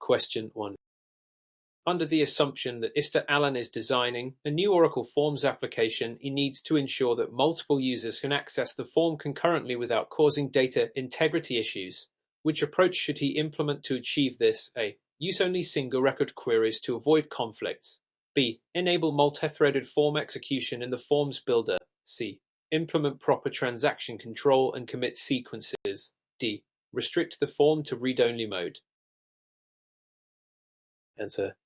Question 1. Under the assumption that Mr. Allen is designing a new Oracle Forms application, he needs to ensure that multiple users can access the form concurrently without causing data integrity issues. Which approach should he implement to achieve this? A. Use only single record queries to avoid conflicts. B. Enable multi-threaded form execution in the forms builder. C. Implement proper transaction control and commit sequences. D. Restrict the form to read-only mode. Answer.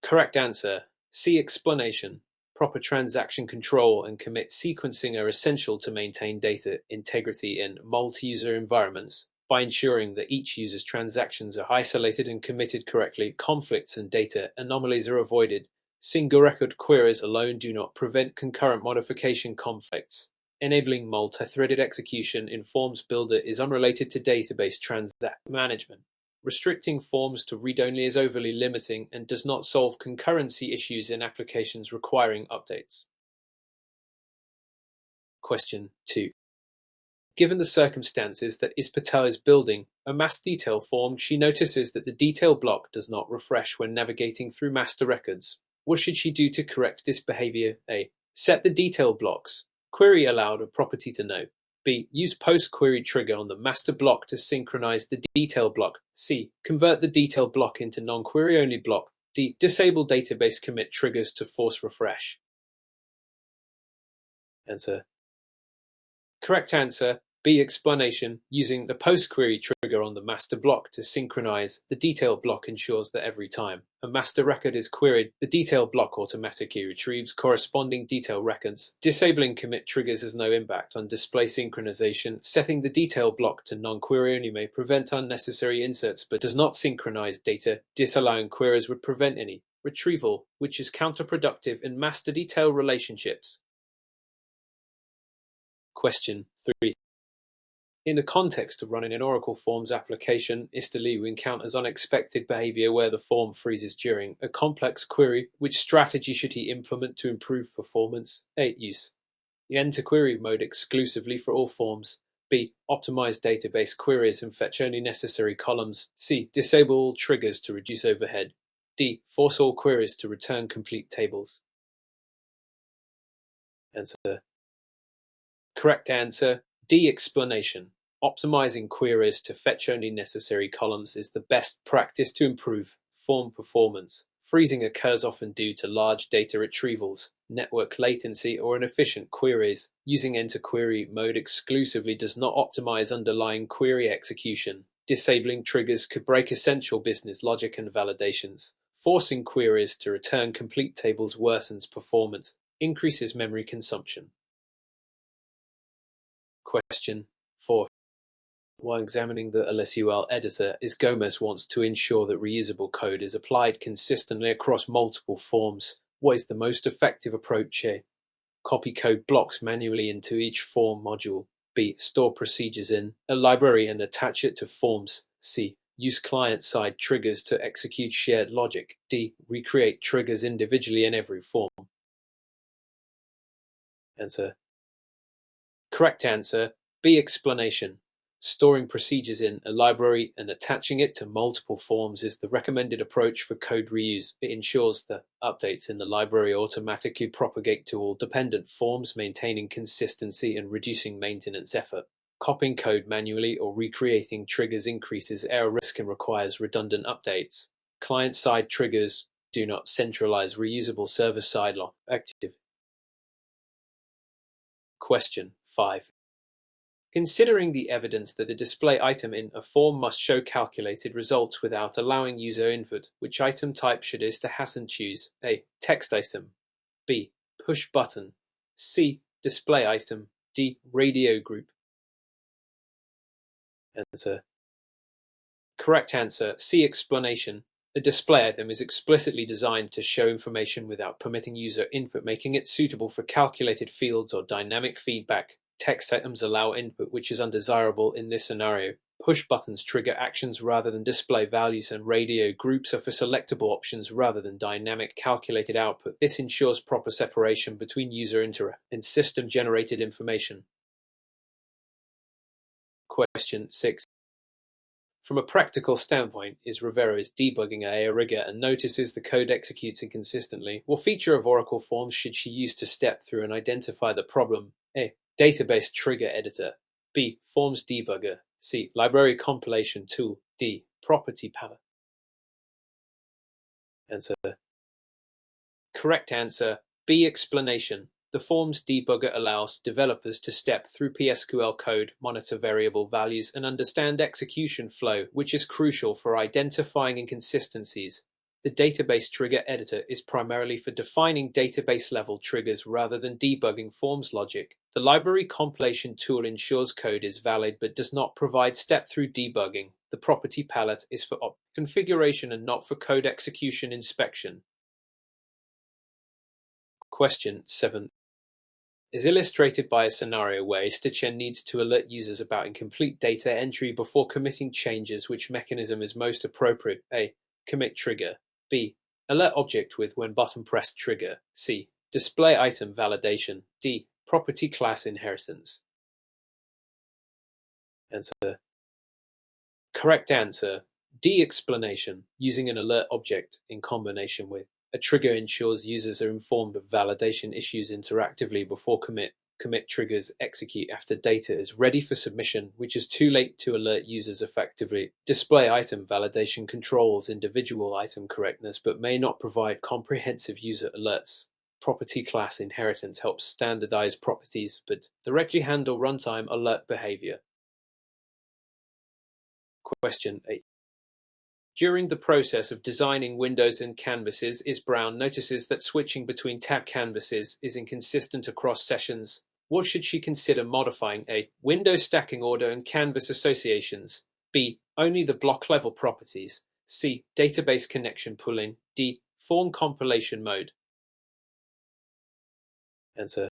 Correct answer. C. Explanation. Proper transaction control and commit sequencing are essential to maintain data integrity in multi-user environments. By ensuring that each user's transactions are isolated and committed correctly, conflicts and data anomalies are avoided. Single record queries alone do not prevent concurrent modification conflicts. Enabling multi-threaded execution in Forms Builder is unrelated to database transaction management. Restricting forms to read-only is overly limiting and does not solve concurrency issues in applications requiring updates. Question 2. Given the circumstances that Is Patel is building a master detail form, she notices that the detail block does not refresh when navigating through master records. What should she do to correct this behavior? A. Set the detail blocks. Query aloud a property to know. B. Use post-query trigger on the master block to synchronize the detail block. C. Convert the detail block into non-query only block. D. Disable database commit triggers to force refresh. Answer. Correct answer. B. Explanation. Using the post-query trigger on the master block to synchronize the detail block ensures that every time a master record is queried, the detail block automatically retrieves corresponding detail records. Disabling commit triggers has no impact on display synchronization. Setting the detail block to non-query only may prevent unnecessary inserts but does not synchronize data. Disallowing queries would prevent any retrieval, which is counterproductive in master detail relationships. Question 3. In the context of running an Oracle Forms application, Mr. Liu encounters unexpected behavior where the form freezes during a complex query. Which strategy should he implement to improve performance? A. Use the end-to-query mode exclusively for all forms. B. Optimize database queries and fetch only necessary columns. C. Disable all triggers to reduce overhead. D. Force all queries to return complete tables. Answer. Correct answer. D. Explanation. Optimizing queries to fetch only necessary columns is the best practice to improve form performance. Freezing occurs often due to large data retrievals, network latency, or inefficient queries. Using end-to-query mode exclusively does not optimize underlying query execution. Disabling triggers could break essential business logic and validations. Forcing queries to return complete tables worsens performance, increases memory consumption. Question 4. While examining the LSUL editor, Is Gomez wants to ensure that reusable code is applied consistently across multiple forms. What is the most effective approach? A. Copy code blocks manually into each form module. B. Store procedures in a library and attach it to forms. C. Use client-side triggers to execute shared logic. D. Recreate triggers individually in every form. Answer. Correct answer. B. Explanation. Storing procedures in a library and attaching it to multiple forms is the recommended approach for code reuse. It ensures that updates in the library automatically propagate to all dependent forms, maintaining consistency and reducing maintenance effort. Copying code manually or recreating triggers increases error risk and requires redundant updates. Client-side triggers do not centralize reusable server-side lock active. Question 5. Considering the evidence that a display item in a form must show calculated results without allowing user input, which item type should Mr. Hassan choose? A. Text item. B. Push button. C. Display item. D. Radio group. Answer. Correct answer. C. Explanation. A display item is explicitly designed to show information without permitting user input, making it suitable for calculated fields or dynamic feedback. Text items allow input, which is undesirable in this scenario. Push buttons trigger actions rather than display values, and radio groups are for selectable options rather than dynamic calculated output. This ensures proper separation between user interaction and system-generated information. Question 6. From a practical standpoint, is Rivera is debugging a rigor and notices the code executes inconsistently. What feature of Oracle Forms should she use to step through and identify the problem? A. Database trigger editor. B. Forms debugger. C. Library compilation tool. D. Property palette. Answer. Correct answer. B. Explanation. The Forms debugger allows developers to step through PSQL code, monitor variable values, and understand execution flow, which is crucial for identifying inconsistencies. The database trigger editor is primarily for defining database-level triggers rather than debugging Forms logic. The library compilation tool ensures code is valid but does not provide step-through debugging. The property palette is for configuration and not for code execution inspection. Question 7 is illustrated by a scenario where a stitcher needs to alert users about incomplete data entry before committing changes. Which mechanism is most appropriate? A. Commit trigger. B. Alert object with when button pressed trigger. C. Display item validation. D. Property class inheritance. Answer. Correct answer. D. Explanation. Using an alert object in combination with a trigger ensures users are informed of validation issues interactively before commit. Commit triggers execute after data is ready for submission, which is too late to alert users effectively. Display item validation controls individual item correctness but may not provide comprehensive user alerts. Property class inheritance helps standardize properties but directly handle runtime alert behavior. Question 8. During the process of designing windows and canvases, Brown notices that switching between tab canvases is inconsistent across sessions. What should she consider modifying? A. Window stacking order and canvas associations. B. Only the block-level properties. C. Database connection pooling. D. Form compilation mode. Answer.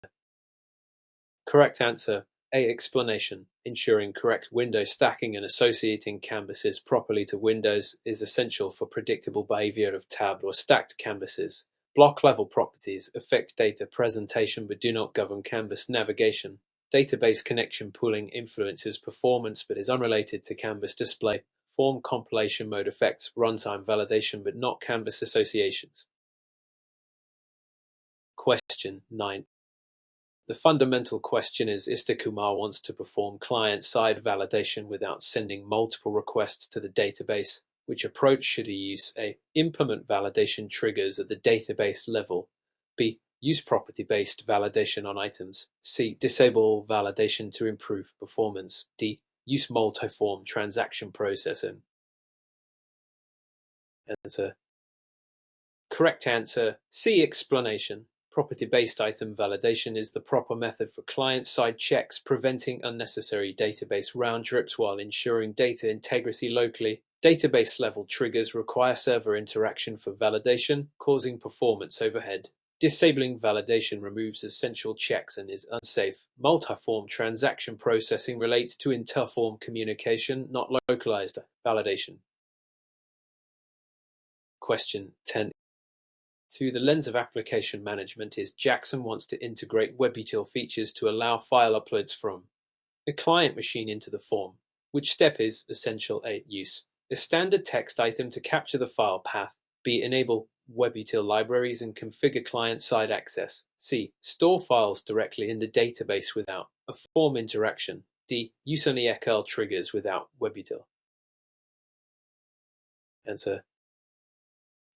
Correct answer. A. Explanation. Ensuring correct window stacking and associating canvases properly to windows is essential for predictable behavior of tabbed or stacked canvases. Block-level properties affect data presentation but do not govern canvas navigation. Database connection pooling influences performance but is unrelated to canvas display. Form compilation mode affects runtime validation but not canvas associations. Question 9. The fundamental question is Kumar wants to perform client-side validation without sending multiple requests to the database. Which approach should he use? A. Implement validation triggers at the database level. B. Use property-based validation on items. C. Disable validation to improve performance. D. Use multi-form transaction processing. Answer. Correct answer. C. Explanation. Property-based item validation is the proper method for client-side checks, preventing unnecessary database round trips while ensuring data integrity locally. Database-level triggers require server interaction for validation, causing performance overhead. Disabling validation removes essential checks and is unsafe. Multi-form transaction processing relates to inter-form communication, not localized validation. Question 10. Through the lens of application management, Jackson wants to integrate WebUtil features to allow file uploads from a client machine into the form. Which step is essential? A. Use a standard text item to capture the file path. B. Enable WebUtil libraries and configure client-side access. C. Store files directly in the database without a form interaction. D. Use only ECL triggers without WebUtil. Answer.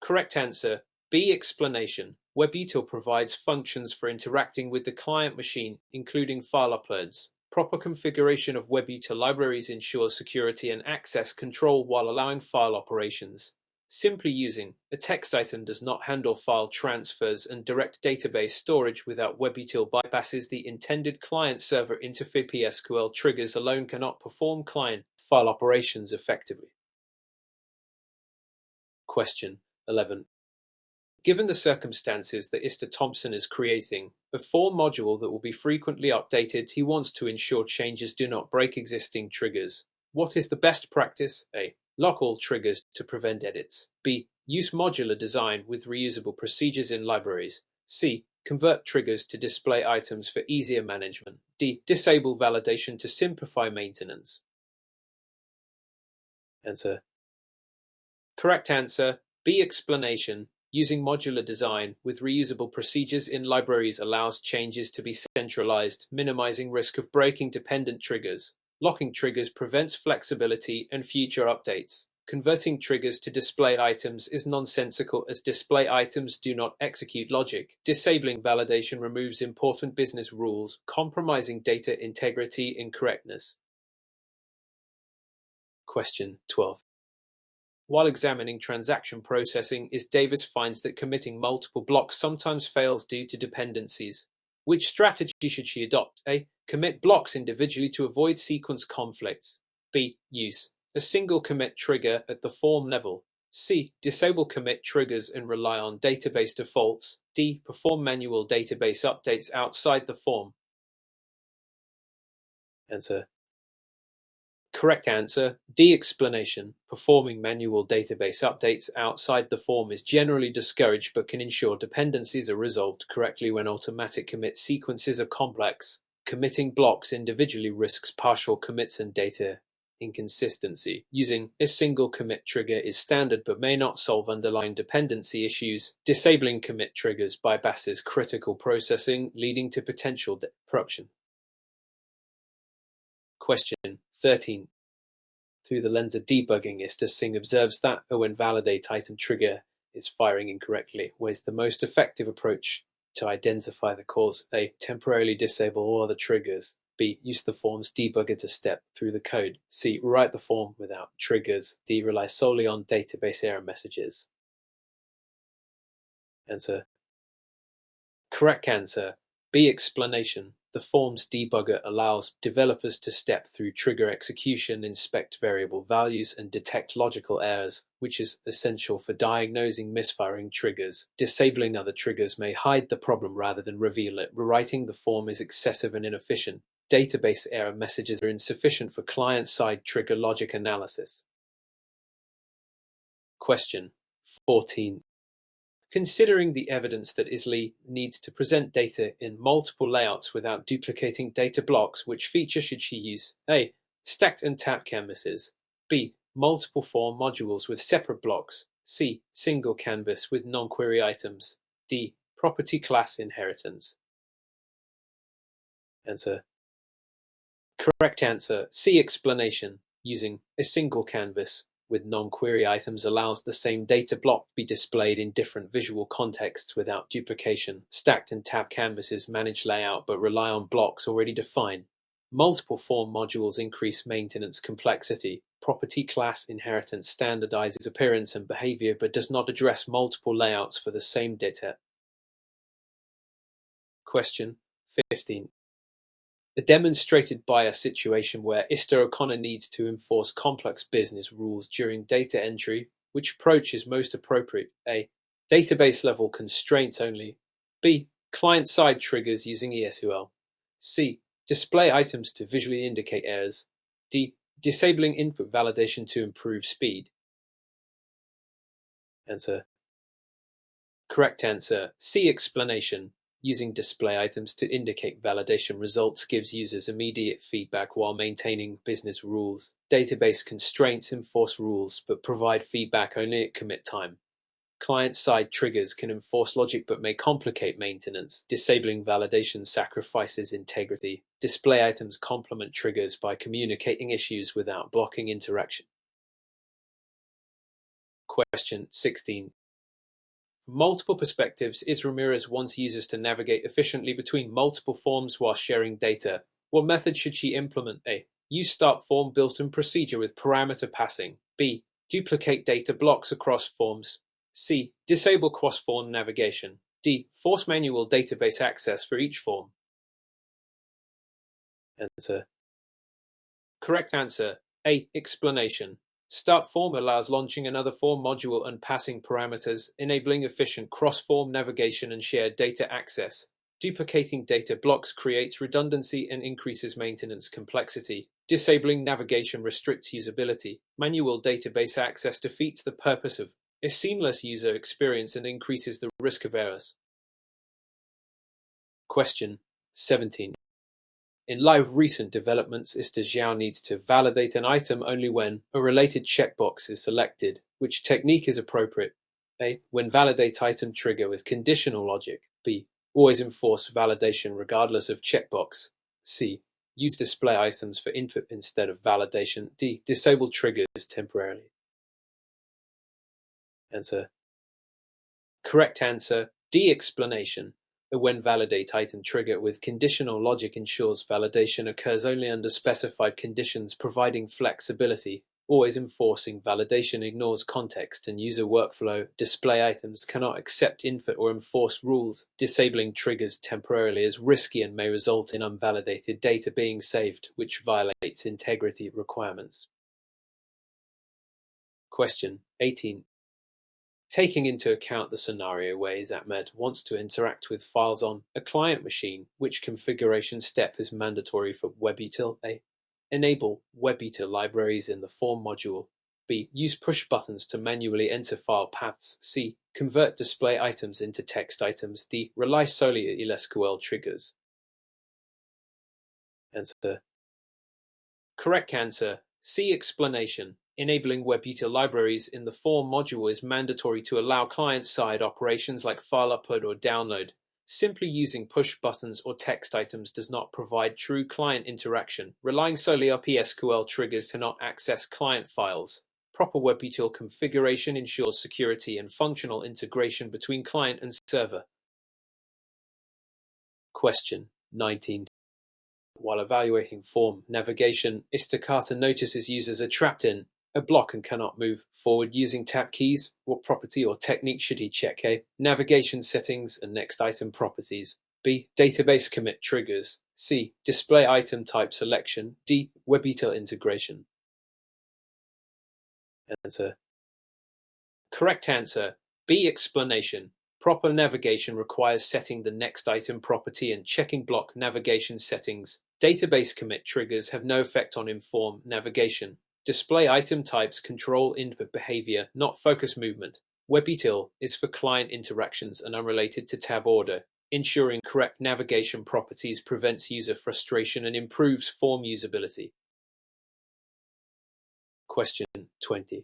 Correct answer. B. Explanation. WebUtil provides functions for interacting with the client machine, including file uploads. Proper configuration of WebUtil libraries ensures security and access control while allowing file operations. Simply using a text item does not handle file transfers, and direct database storage without WebUtil bypasses the intended client-server interface. PSQL triggers alone cannot perform client file operations effectively. Question 11. Given the circumstances that Thompson is creating a form module that will be frequently updated, he wants to ensure changes do not break existing triggers. What is the best practice? A. Lock all triggers to prevent edits. B. Use modular design with reusable procedures in libraries. C. Convert triggers to display items for easier management. D. Disable validation to simplify maintenance. Answer. Correct answer. B. Explanation. Using modular design with reusable procedures in libraries allows changes to be centralized, minimizing risk of breaking dependent triggers. Locking triggers prevents flexibility and future updates. Converting triggers to display items is nonsensical as display items do not execute logic. Disabling validation removes important business rules, compromising data integrity and correctness. Question 12. While examining transaction processing, Davis finds that committing multiple blocks sometimes fails due to dependencies. Which strategy should she adopt? A. Commit blocks individually to avoid sequence conflicts. B. Use a single commit trigger at the form level. C. Disable commit triggers and rely on database defaults. D. Perform manual database updates outside the form. Answer. Correct answer. D. Explanation. Performing manual database updates outside the form is generally discouraged but can ensure dependencies are resolved correctly when automatic commit sequences are complex. Committing blocks individually risks partial commits and data inconsistency. Using a single commit trigger is standard but may not solve underlying dependency issues. Disabling commit triggers bypasses critical processing, leading to potential corruption. Question 13. Through the lens of debugging, Singh observes that when validate item trigger is firing incorrectly, where's the most effective approach to identify the cause? A. Temporarily disable all other triggers. B. Use the form's debugger to step through the code. C. Write the form without triggers. D. Rely solely on database error messages. Answer. Correct answer. B. Explanation. The form's debugger allows developers to step through trigger execution, inspect variable values, and detect logical errors, which is essential for diagnosing misfiring triggers. Disabling other triggers may hide the problem rather than reveal it. Rewriting the form is excessive and inefficient. Database error messages are insufficient for client-side trigger logic analysis. Question 14. Considering the evidence that ISLI needs to present data in multiple layouts without duplicating data blocks, which feature should she use? A. Stacked and tabbed canvases. B. Multiple form modules with separate blocks. C. Single canvas with non-query items. D. Property class inheritance. Answer. Correct answer. C. Explanation. Using a single canvas with non-query items allows the same data block to be displayed in different visual contexts without duplication. Stacked and tabbed canvases manage layout but rely on blocks already defined. Multiple form modules increase maintenance complexity. Property class inheritance standardizes appearance and behavior but does not address multiple layouts for the same data. Question 15. A demonstrated by a situation where Mr. O'Connor needs to enforce complex business rules during data entry. Which approach is most appropriate? A. Database level constraints only. B. Client-side triggers using ESUL. C. Display items to visually indicate errors. D. Disabling input validation to improve speed. Answer. Correct answer. C. Explanation. Using display items to indicate validation results gives users immediate feedback while maintaining business rules. Database constraints enforce rules but provide feedback only at commit time. Client-side triggers can enforce logic but may complicate maintenance. Disabling validation sacrifices integrity. Display items complement triggers by communicating issues without blocking interaction. Question 16. From multiple perspectives, Ramirez wants users to navigate efficiently between multiple forms while sharing data. What method should she implement? A. Use start form built-in procedure with parameter passing. B. Duplicate data blocks across forms. C. Disable cross-form navigation. D. Force manual database access for each form. Answer. Correct answer. A. Explanation. Start form allows launching another form module and passing parameters, enabling efficient cross-form navigation and shared data access. Duplicating data blocks creates redundancy and increases maintenance complexity. Disabling navigation restricts usability. Manual database access defeats the purpose of a seamless user experience and increases the risk of errors. Question 17. In live recent developments, Xiao needs to validate an item only when a related checkbox is selected. Which technique is appropriate? A. When validate item trigger with conditional logic. B. Always enforce validation regardless of checkbox. C. Use display items for input instead of validation. D. Disable triggers temporarily. Answer. Correct answer. D. Explanation. A when validate item trigger with conditional logic ensures validation occurs only under specified conditions, providing flexibility. Always enforcing validation ignores context and user workflow. Display items cannot accept input or enforce rules. Disabling triggers temporarily is risky and may result in unvalidated data being saved, which violates integrity requirements. Question 18. Taking into account the scenario where Ahmed wants to interact with files on a client machine, which configuration step is mandatory for WebUtil? A. Enable WebUtil libraries in the form module. B. Use push buttons to manually enter file paths. C. Convert display items into text items. D. Rely solely on SQL triggers. Answer. Correct answer. C. Explanation. Enabling WebUtil libraries in the form module is mandatory to allow client-side operations like file upload or download. Simply using push buttons or text items does not provide true client interaction. Relying solely on SQL triggers cannot access client files. Proper WebUtil configuration ensures security and functional integration between client and server. Question 19. While evaluating form navigation, Istacata notices users are trapped in a block and cannot move forward using tab keys. What property or technique should he check? A. Navigation settings and next item properties. B. Database commit triggers. C. Display item type selection. D. WebUtil integration. Answer. Correct answer. B. Explanation. Proper navigation requires setting the next item property and checking block navigation settings. Database commit triggers have no effect on inform navigation. Display item types control input behavior, not focus movement. WebUtil is for client interactions and unrelated to tab order. Ensuring correct navigation properties prevents user frustration and improves form usability. Question 20.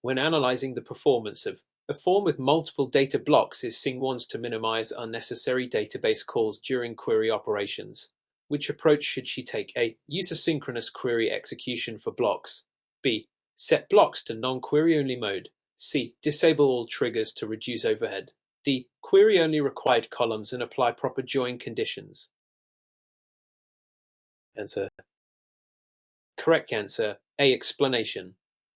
When analyzing the performance of a form with multiple data blocks, Singh wants to minimize unnecessary database calls during query operations. Which approach should she take? A. Use asynchronous query execution for blocks. B. Set blocks to non-query only mode. C. Disable all triggers to reduce overhead. D. Query only required columns and apply proper join conditions. Answer. Correct answer. A. Explanation.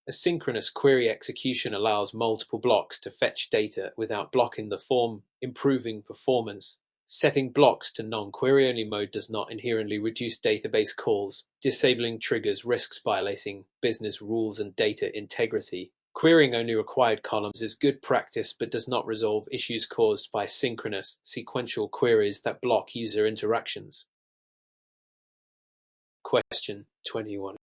Asynchronous query execution allows multiple blocks to fetch data without blocking the form, improving performance. Setting blocks to non-query only mode does not inherently reduce database calls. Disabling triggers risks violating business rules and data integrity. Querying only required columns is good practice but does not resolve issues caused by synchronous, sequential queries that block user interactions. Question 21.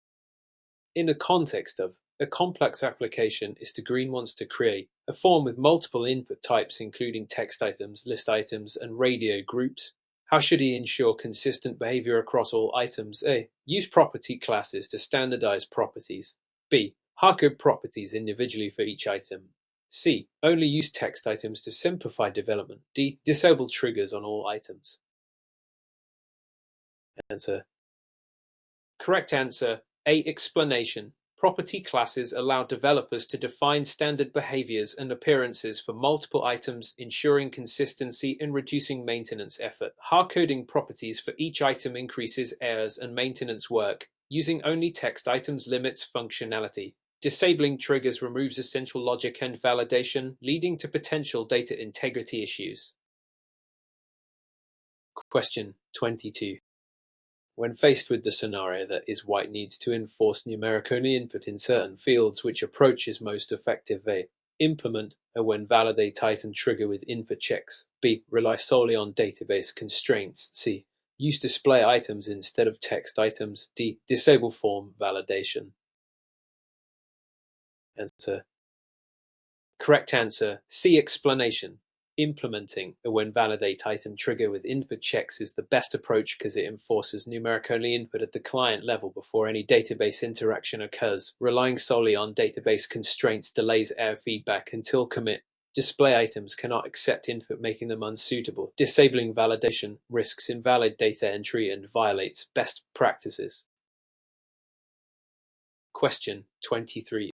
In the context of a complex application, Green wants to create a form with multiple input types including text items, list items, and radio groups. How should he ensure consistent behavior across all items? A. Use property classes to standardize properties. B. Hardcode properties individually for each item. C. Only use text items to simplify development. D. Disable triggers on all items. Answer. Correct answer. A. Explanation. Property classes allow developers to define standard behaviors and appearances for multiple items, ensuring consistency and reducing maintenance effort. Hardcoding properties for each item increases errors and maintenance work. Using only text items limits functionality. Disabling triggers removes essential logic and validation, leading to potential data integrity issues. Question 22. When faced with the scenario that White needs to enforce numeric-only input in certain fields, which approach is most effective? A. Implement a when validate item trigger with input checks. B. Rely solely on database constraints. C. Use display items instead of text items. D. Disable form validation. Answer. Correct answer. C. Explanation. Implementing a when validate item trigger with input checks is the best approach because it enforces numeric only input at the client level before any database interaction occurs. Relying solely on database constraints delays error feedback until commit. Display items cannot accept input, making them unsuitable. Disabling validation risks invalid data entry and violates best practices. Question 23.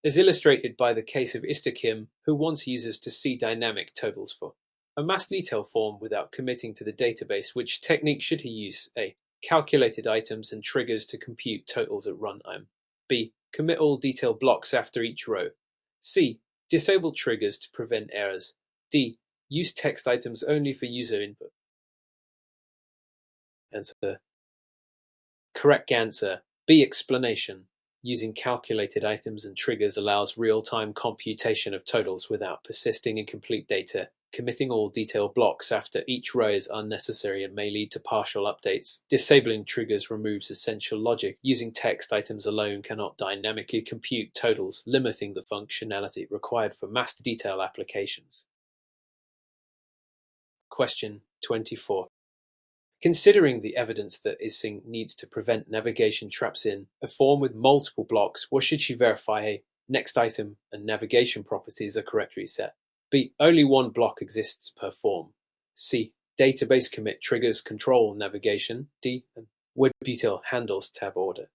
As illustrated by the case of Kim, who wants users to see dynamic totals for a mass detail form without committing to the database, which technique should he use? A. Calculated items and triggers to compute totals at runtime. B. Commit all detail blocks after each row. C. Disable triggers to prevent errors. D. Use text items only for user input. Answer. Correct answer. B. Explanation. Using calculated items and triggers allows real-time computation of totals without persisting incomplete data. Committing all detail blocks after each row is unnecessary and may lead to partial updates. Disabling triggers removes essential logic. Using text items alone cannot dynamically compute totals, limiting the functionality required for mass detail applications. Question 24. Considering the evidence that ISING needs to prevent navigation traps in a form with multiple blocks, what should she verify? A. Next item and navigation properties are correctly set. B. Only one block exists per form. C. Database commit triggers control navigation. D. Web detail handles tab order.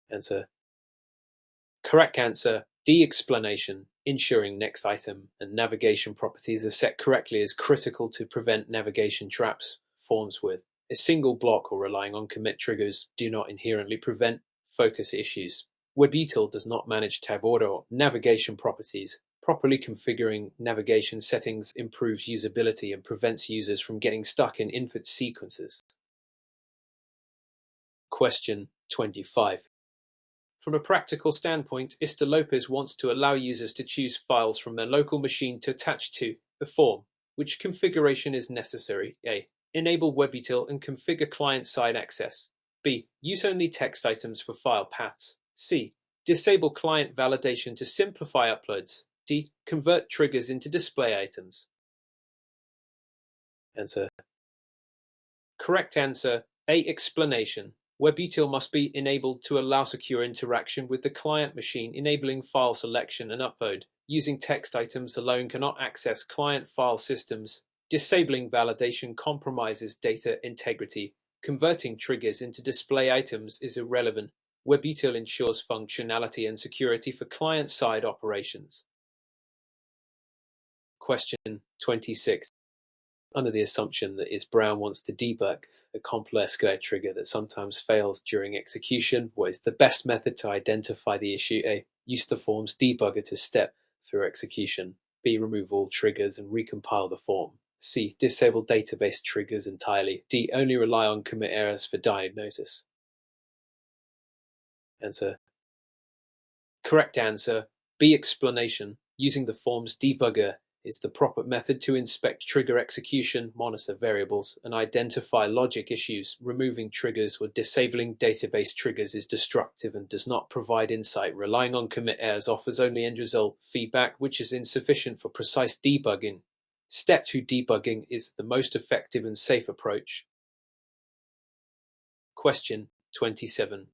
Answer. Correct answer. D. Explanation. Ensuring next item and navigation properties are set correctly is critical to prevent navigation traps. Forms with a single block or relying on commit triggers do not inherently prevent focus issues. WebUtil does not manage tab order or navigation properties. Properly configuring navigation settings improves usability and prevents users from getting stuck in input sequences. Question 25. From a practical standpoint, Ista Lopez wants to allow users to choose files from their local machine to attach to a form. Which configuration is necessary? A. Enable WebUtil and configure client-side access. B. Use only text items for file paths. C. Disable client validation to simplify uploads. D. Convert triggers into display items. Answer. Correct answer. A. Explanation. WebUtil must be enabled to allow secure interaction with the client machine, enabling file selection and upload. Using text items alone cannot access client file systems. Disabling validation compromises data integrity. Converting triggers into display items is irrelevant. WebUtil ensures functionality and security for client-side operations. Question 26. Under the assumption that Brown wants to debug a complex SQL trigger that sometimes fails during execution, what is the best method to identify the issue? A. Use the form's debugger to step through execution. B. Remove all triggers and recompile the form. C. Disable database triggers entirely. D. Only rely on commit errors for diagnosis. Answer. Correct answer. B. Explanation. Using the form's debugger is the proper method to inspect trigger execution, monitor variables, and identify logic issues. Removing triggers or disabling database triggers is destructive and does not provide insight. Relying on commit errors offers only end result feedback, which is insufficient for precise debugging. Step 2 debugging is the most effective and safe approach. Question 27.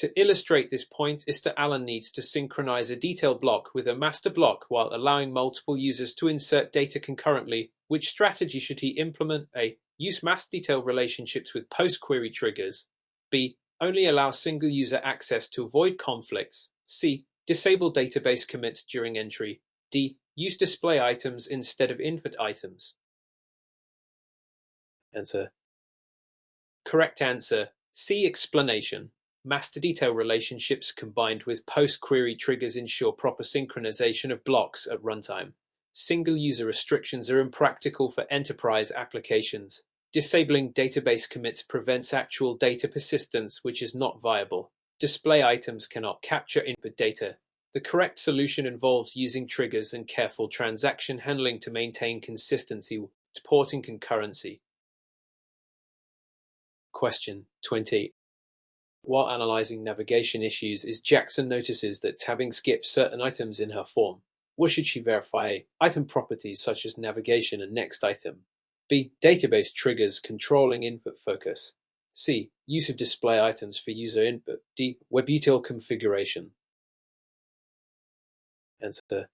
To illustrate this point, Mr. Allen needs to synchronize a detail block with a master block while allowing multiple users to insert data concurrently. Which strategy should he implement? A. Use master detail relationships with post-query triggers. B. Only allow single user access to avoid conflicts. C. Disable database commits during entry. D. Use display items instead of input items. Answer. Correct answer. C. Explanation. Master detail relationships combined with post-query triggers ensure proper synchronization of blocks at runtime. Single-user restrictions are impractical for enterprise applications. Disabling database commits prevents actual data persistence, which is not viable. Display items cannot capture input data. The correct solution involves using triggers and careful transaction handling to maintain consistency, supporting concurrency. Question 20. While analyzing navigation issues, Jackson notices that tabbing skips certain items in her form. What should she verify? A. Item properties such as navigation and next item. B. Database triggers controlling input focus. C. Use of display items for user input. D. WebUtil configuration. Answer.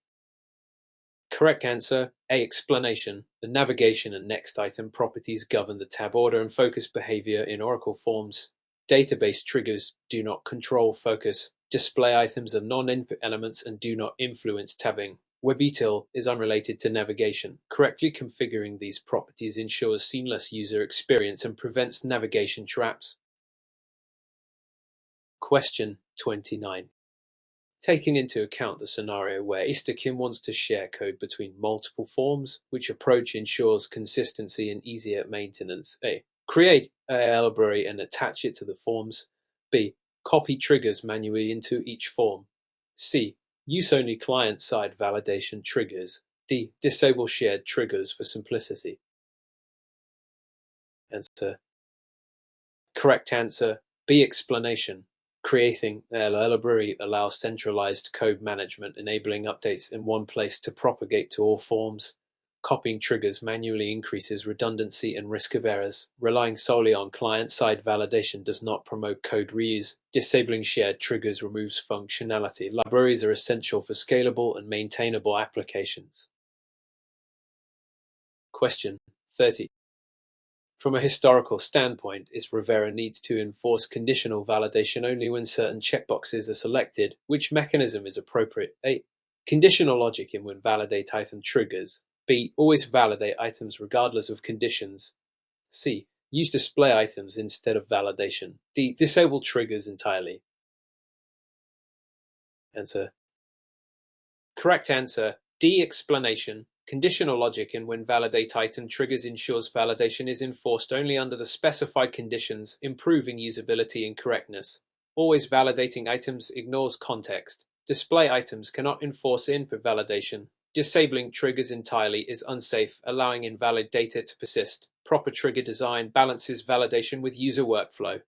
Correct answer. A. Explanation. The navigation and next item properties govern the tab order and focus behavior in Oracle Forms. Database triggers do not control focus. Display items are non-input elements and do not influence tabbing. WebUtil is unrelated to navigation. Correctly configuring these properties ensures seamless user experience and prevents navigation traps. Question 29. Taking into account the scenario where Mr. Kim wants to share code between multiple forms, which approach ensures consistency and easier maintenance? A. Create a library and attach it to the forms. B. Copy triggers manually into each form. C. Use only client-side validation triggers. D. Disable shared triggers for simplicity. Answer. Correct answer. B. Explanation. Creating a library allows centralized code management, enabling updates in one place to propagate to all forms. Copying triggers manually increases redundancy and risk of errors. Relying solely on client-side validation does not promote code reuse. Disabling shared triggers removes functionality. Libraries are essential for scalable and maintainable applications. Question 30. From a historical standpoint, is Rivera needs to enforce conditional validation only when certain checkboxes are selected? Which mechanism is appropriate? A. Conditional logic in when validate item triggers. B. Always validate items regardless of conditions. C. Use display items instead of validation. D. Disable triggers entirely. Answer. Correct answer. D. Explanation. Conditional logic in when validate item triggers ensures validation is enforced only under the specified conditions, improving usability and correctness. Always validating items ignores context. Display items cannot enforce input validation. Disabling triggers entirely is unsafe, allowing invalid data to persist. Proper trigger design balances validation with user workflow.